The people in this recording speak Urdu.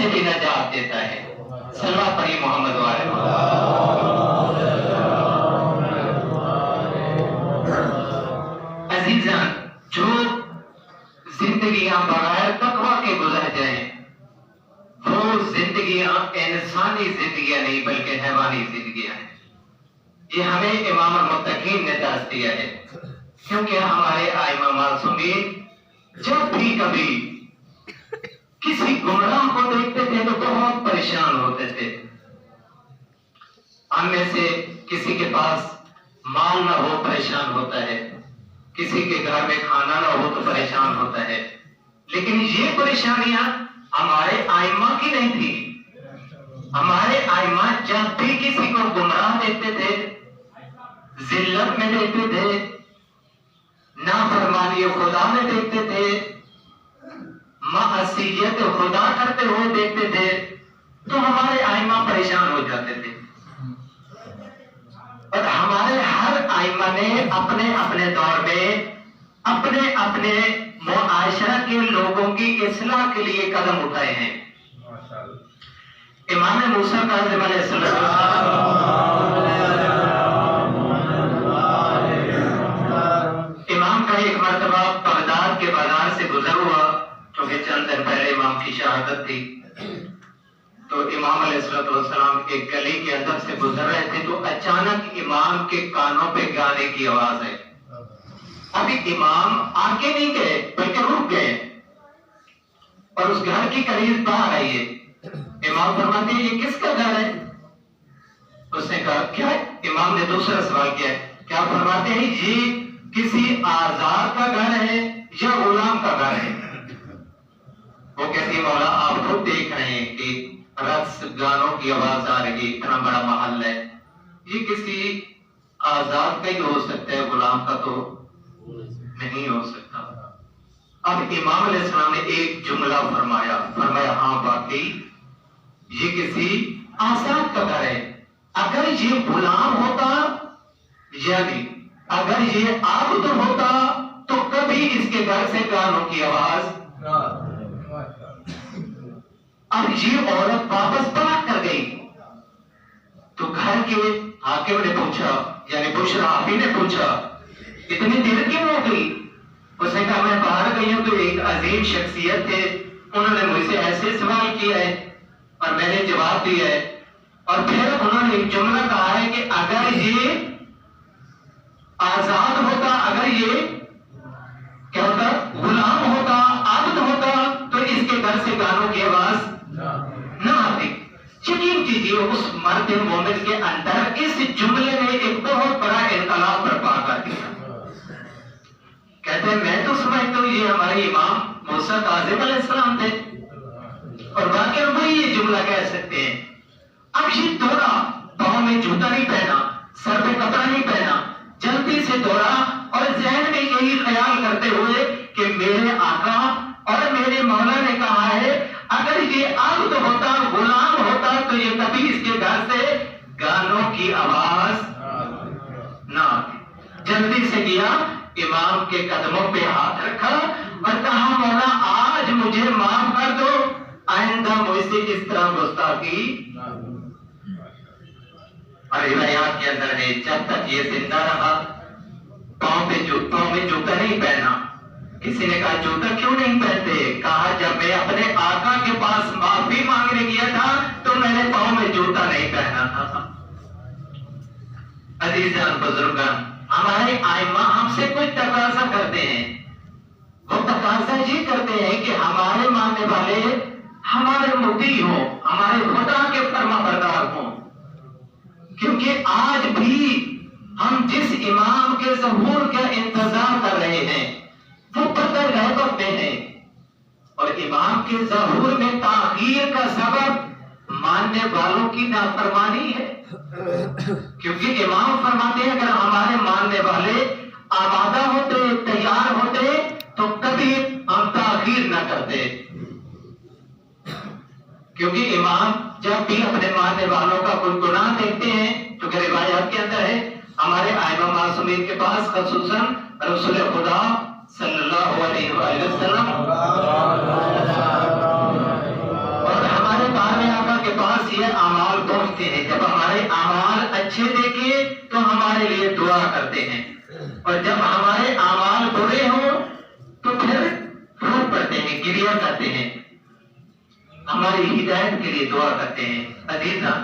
سے بھی نجات دیتا ہے. صلوات پڑھی محمد والے. عزیزان، جو زندگیاں بغیر تقویٰ کے گزر جائیں وہ زندگیاں انسانی زندگیاں نہیں بلکہ حیوانی زندگیاں ہیں. یہ ہمیں امام المتقین نے درس دیا ہے، کیونکہ ہمارے ائمہ معصومین جب بھی کبھی کسی گمراہ کو دیکھتے تھے تو بہت پریشان ہوتے تھے. ہم میں سے کسی کے پاس مال نہ ہو پریشان ہوتا ہے، کسی کے گھر میں کھانا نہ ہو تو پریشان ہوتا ہے، لیکن یہ پریشانیاں ہمارے ائمہ کی نہیں تھی. ہمارے ائمہ جب بھی کسی کو گمراہ دیکھتے تھے، ذلت میں دیکھتے تھے، نافرمانی خدا میں دیکھتے تھے، معصیت خدا کرتے ہوئے دیکھتے تھے، تو ہمارے ائمہ پریشان ہو جاتے تھے. اور ہمارے ہر ائمہ نے اپنے اپنے دور میں اپنے اپنے معاشرہ کے لوگوں کی اصلاح کے لیے قدم اٹھائے ہیں. امام موسیٰ کاظم علیہ السلام امام کا ایک مرتبہ بغداد کے بازار سے گزر ہوا، کیونکہ چند دن پہلے امام کی شہادت تھی. تو امام علیہ السلام ایک گلی کے اندر سے گزر رہے تھے تو اچانک امام کے کانوں پہ گانے کی آواز ہے. ابھی امام آگے نہیں گئے بلکہ رک گئے اور اس گھر کی قریب باہر آئیے. امام فرماتے ہیں یہ کس کا گھر ہے؟ اس نے کہا کیا؟ امام نے دوسرا سوال کیا، کیا فرماتے ہیں یہ کسی آزاد کا گھر ہے یا غلام کا گھر ہے؟ وہ کہتی ہے مولا آپ خود دیکھ رہے ہیں کہ رقص گانوں کی آواز آ رہی، اتنا بڑا محل ہے، یہ کسی آزاد کا ہی ہو سکتا ہے، غلام کا تو نہیں ہو سکتا. اب امام علیہ السلام نے ایک جملہ فرمایا ہاں واقعی یہ کسی آزاد کا گھر ہے. اگر یہ غلام ہوتا یعنی اگر یہ عبد ہوتا تو کبھی اس کے گھر سے گانوں کی آواز. اب یہ عورت واپس پلٹ کر گئی تو گھر کے حاکم نے پوچھا، یعنی بشرافی نے پوچھا اتنی دیر کیوں ہو گئی؟ اس نے کہا میں باہر گئی ہوں تو ایک عظیم شخصیت تھے، انہوں نے مجھ سے ایسے سوال کیا ہے اور میں نے جواب دیا ہے. اور پھر انہوں نے ایک جملہ کہا ہے کہ اگر یہ آزاد ہوتا، اگر یہ کیا ہوتا، غلام ہوتا، عبد ہوتا تو اس کے گھر سے گانوں کی آواز نہ آتی. یقین کیجیے اس مرد مومن کے اندر اس جملے نے ایک بہت بڑا انقلاب برپا کر دیا. کہتے ہیں میں تو سمجھتا ہوں یہ ہمارے امام موسیٰ کاظم علیہ السلام تھے اور واقعی وہی یہ جملہ کہہ سکتے ہیں. اب یہ دوڑا، پاؤں میں جوتا نہیں پہنا، سر پہ کپڑا نہیں پہنا، جلدی سے دوڑا اور ذہن میں یہی خیال کرتے ہوئے کہ میرے آقا اور میرے مولا نے کہا ہے اگر یہ عبد ہوتا، غلام ہوتا تو یہ کبھی اس کے گھر سے گانوں کی آواز نہ آتی. جلدی سے گیا، امام کے قدموں پہ ہاتھ رکھا اور کہا مولا آج مجھے معاف کر دو، آئندہ مجھ سے اس طرح گستاخی. اور روایات کے اندر ہے جب تک یہ زندہ رہا پاؤں میں جوتا نہیں پہنا. کسی نے کہا جوتا کیوں نہیں پہنتے؟ کہا جب میں اپنے آقا کے پاس معافی مانگنے گیا تھا تو میں نے پاؤں میں جوتا نہیں پہنا تھا. عزیزان بزرگان، ہمارے ائمہ ہم سے کوئی تقاضا کرتے ہیں، وہ تقاضا یہ کرتے ہیں کہ ہمارے ماننے والے ہمارے مطیع ہوں، ہمارے خدا کے فرما بردار ہوں. کیونکہ آج بھی ہم جس امام کے ظہور کا انتظار کر رہے ہیں وہ پتہ غیبت میں ہے، اور امام کے ظہور میں تاخیر کا سبب ماننے والوں کی نافرمانی ہے. کیونکہ امام فرماتے ہیں اگر ہمارے ماننے والے آمادہ ہوتے، تیار ہوتے تو کبھی ہم تاخیر نہ کرتے. کیونکہ امام جب بھی اپنے ماننے والوں کا کوئی گناہ دیکھتے ہیں، کیونکہ روایات کے اندر ہے ہمارے ائمہ معصومین کے پاس خصوصاً رسول خدا صلی اللہ علیہ وآلہ وسلم اور ہمارے مانگتے ہیں، جب ہمارے اعمال اچھے دیکھے تو ہمارے لیے دعا کرتے ہیں، اور جب ہمارے اعمال برے ہوں تو پھر پھوٹ پڑتے ہیں، گریہ کرتے ہیں، ہماری ہدایت کے لیے دعا کرتے ہیں۔ عزیزاں